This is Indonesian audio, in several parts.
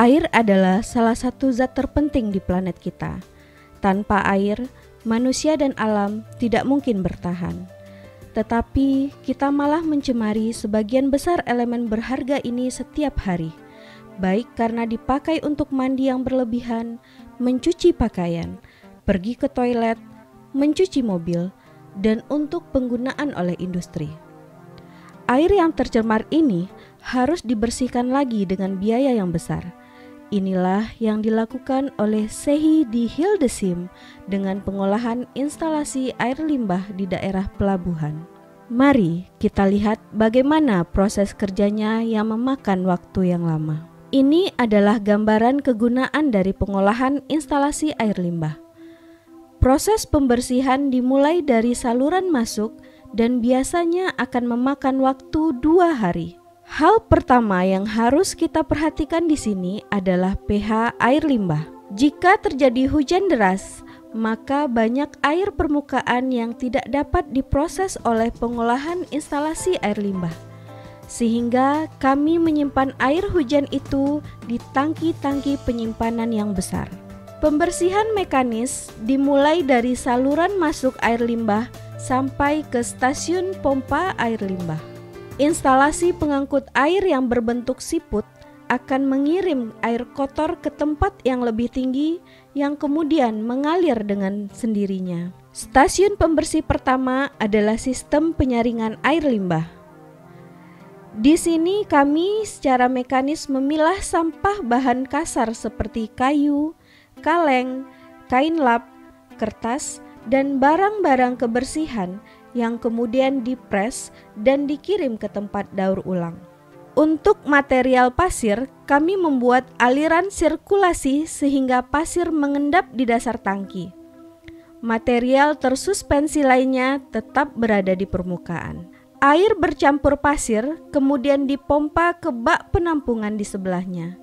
Air adalah salah satu zat terpenting di planet kita. Tanpa air, manusia dan alam tidak mungkin bertahan. Tetapi kita malah mencemari sebagian besar elemen berharga ini setiap hari, baik karena dipakai untuk mandi yang berlebihan, mencuci pakaian, pergi ke toilet, mencuci mobil, dan untuk penggunaan oleh industri. Air yang tercemar ini harus dibersihkan lagi dengan biaya yang besar. Inilah yang dilakukan oleh Sehi di Hildesheim dengan pengolahan instalasi air limbah di daerah pelabuhan. Mari kita lihat bagaimana proses kerjanya yang memakan waktu yang lama. Ini adalah gambaran kegunaan dari pengolahan instalasi air limbah. Proses pembersihan dimulai dari saluran masuk dan biasanya akan memakan waktu 2 hari. Hal pertama yang harus kita perhatikan di sini adalah pH air limbah. Jika terjadi hujan deras, maka banyak air permukaan yang tidak dapat diproses oleh pengolahan instalasi air limbah. Sehingga kami menyimpan air hujan itu di tangki-tangki penyimpanan yang besar. Pembersihan mekanis dimulai dari saluran masuk air limbah sampai ke stasiun pompa air limbah. Instalasi pengangkut air yang berbentuk siput akan mengirim air kotor ke tempat yang lebih tinggi yang kemudian mengalir dengan sendirinya. Stasiun pembersih pertama adalah sistem penyaringan air limbah. Di sini kami secara mekanis memilah sampah bahan kasar seperti kayu, kaleng, kain lap, kertas, dan barang-barang kebersihan yang kemudian dipres dan dikirim ke tempat daur ulang. Untuk material pasir, kami membuat aliran sirkulasi sehingga pasir mengendap di dasar tangki. Material tersuspensi lainnya tetap berada di permukaan. Air bercampur pasir kemudian dipompa ke bak penampungan di sebelahnya.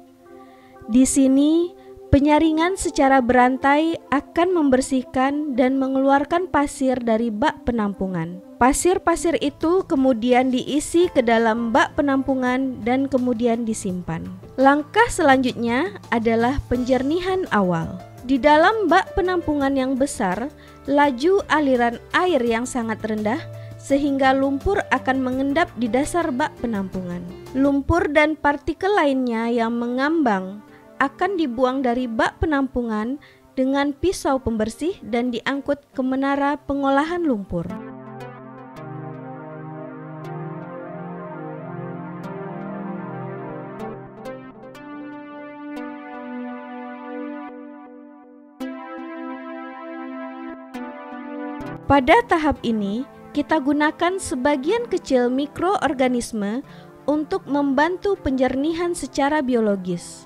Di sini, penyaringan secara berantai akan membersihkan dan mengeluarkan pasir dari bak penampungan. Pasir-pasir itu kemudian diisi ke dalam bak penampungan dan kemudian disimpan. Langkah selanjutnya adalah penjernihan awal. Di dalam bak penampungan yang besar, laju aliran air yang sangat rendah sehingga lumpur akan mengendap di dasar bak penampungan. Lumpur dan partikel lainnya yang mengambang akan dibuang dari bak penampungan dengan pisau pembersih dan diangkut ke menara pengolahan lumpur. Pada tahap ini, kita gunakan sebagian kecil mikroorganisme untuk membantu penjernihan secara biologis.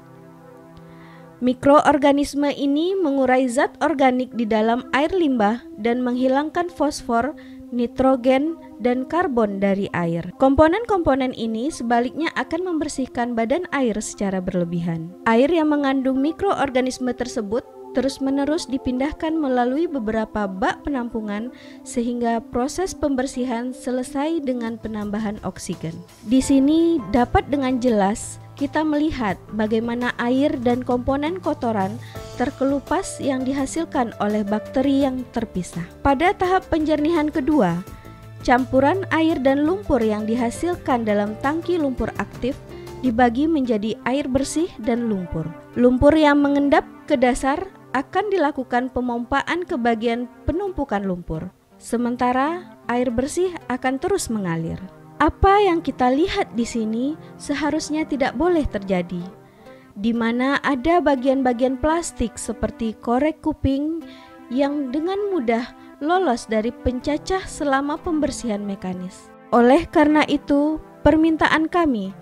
Mikroorganisme ini mengurai zat organik di dalam air limbah dan menghilangkan fosfor, nitrogen, dan karbon dari air. Komponen-komponen ini sebaliknya akan membersihkan badan air secara berlebihan. Air yang mengandung mikroorganisme tersebut terus-menerus dipindahkan melalui beberapa bak penampungan sehingga proses pembersihan selesai dengan penambahan oksigen. Di sini dapat dengan jelas kita melihat bagaimana air dan komponen kotoran terkelupas yang dihasilkan oleh bakteri yang terpisah. Pada tahap penjernihan kedua, campuran air dan lumpur yang dihasilkan dalam tangki lumpur aktif dibagi menjadi air bersih dan lumpur. Lumpur yang mengendap ke dasar akan dilakukan pemompaan ke bagian penumpukan lumpur, sementara air bersih akan terus mengalir. Apa yang kita lihat di sini seharusnya tidak boleh terjadi, di mana ada bagian-bagian plastik seperti korek kuping yang dengan mudah lolos dari pencacah selama pembersihan mekanis. Oleh karena itu, permintaan kami,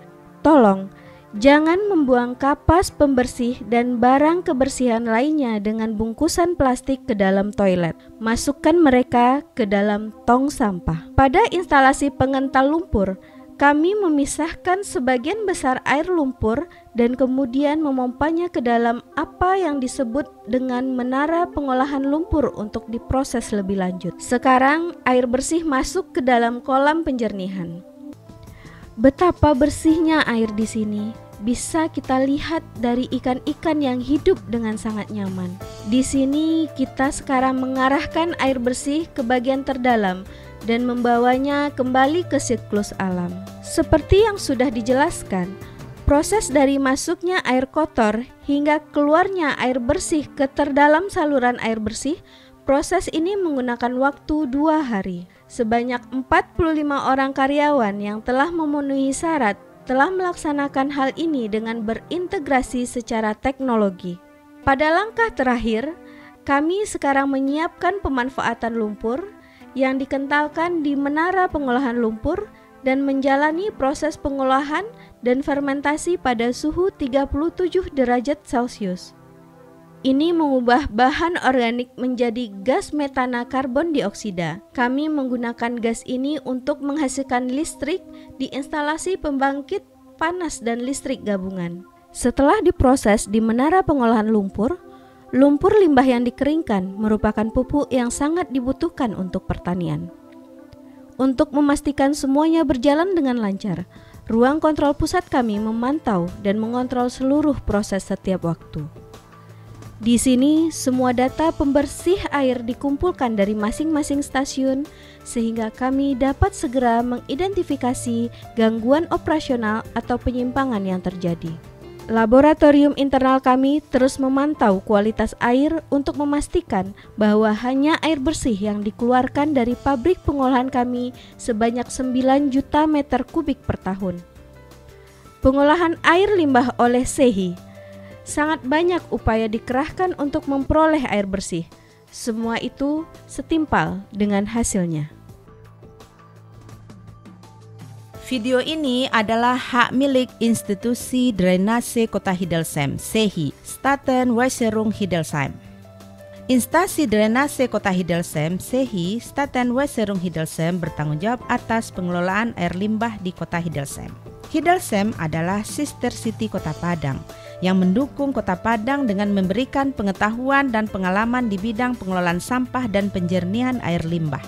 tolong jangan membuang kapas pembersih dan barang kebersihan lainnya dengan bungkusan plastik ke dalam toilet. Masukkan mereka ke dalam tong sampah. Pada instalasi pengental lumpur, kami memisahkan sebagian besar air lumpur dan kemudian memompanya ke dalam apa yang disebut dengan menara pengolahan lumpur untuk diproses lebih lanjut. Sekarang air bersih masuk ke dalam kolam penjernihan. Betapa bersihnya air di sini. bisa kita lihat dari ikan-ikan yang hidup dengan sangat nyaman. Di sini kita sekarang mengarahkan air bersih ke bagian terdalam dan membawanya kembali ke siklus alam. Seperti yang sudah dijelaskan, proses dari masuknya air kotor hingga keluarnya air bersih ke terdalam saluran air bersih, proses ini menggunakan waktu 2 hari. Sebanyak 45 orang karyawan yang telah memenuhi syarat telah melaksanakan hal ini dengan berintegrasi secara teknologi. Pada langkah terakhir, kami sekarang menyiapkan pemanfaatan lumpur yang dikentalkan di menara pengolahan lumpur dan menjalani proses pengolahan dan fermentasi pada suhu 37 derajat Celcius. Ini mengubah bahan organik menjadi gas metana karbon dioksida. Kami menggunakan gas ini untuk menghasilkan listrik di instalasi pembangkit panas dan listrik gabungan. Setelah diproses di menara pengolahan lumpur, lumpur limbah yang dikeringkan merupakan pupuk yang sangat dibutuhkan untuk pertanian. Untuk memastikan semuanya berjalan dengan lancar, ruang kontrol pusat kami memantau dan mengontrol seluruh proses setiap waktu. Di sini, semua data pembersih air dikumpulkan dari masing-masing stasiun sehingga kami dapat segera mengidentifikasi gangguan operasional atau penyimpangan yang terjadi. Laboratorium internal kami terus memantau kualitas air untuk memastikan bahwa hanya air bersih yang dikeluarkan dari pabrik pengolahan kami sebanyak 9 juta meter kubik per tahun. Pengolahan air limbah oleh SEHI. Sangat banyak upaya dikerahkan untuk memperoleh air bersih. Semua itu setimpal dengan hasilnya. Video ini adalah hak milik Institusi Drainase Kota Hildesheim, SEHI, Staten Weserung Hildesheim. Instasi Drainase Kota Hildesheim, SEHI, Staten Weserung Hildesheim bertanggung jawab atas pengelolaan air limbah di Kota Hildesheim. Hildesheim adalah sister city Kota Padang yang mendukung Kota Padang dengan memberikan pengetahuan dan pengalaman di bidang pengelolaan sampah dan penjernihan air limbah.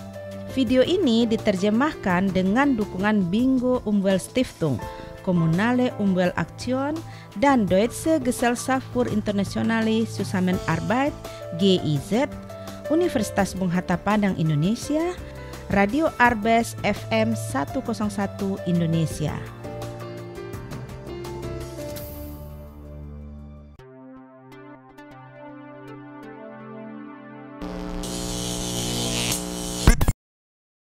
Video ini diterjemahkan dengan dukungan Bingo Umweltstiftung, Kommunale Umweltaktion, dan Deutsche Gesellschaft für Internationale Zusammenarbeit GIZ, Universitas Bung Hatta Padang Indonesia, Radio Arbes FM 101 Indonesia.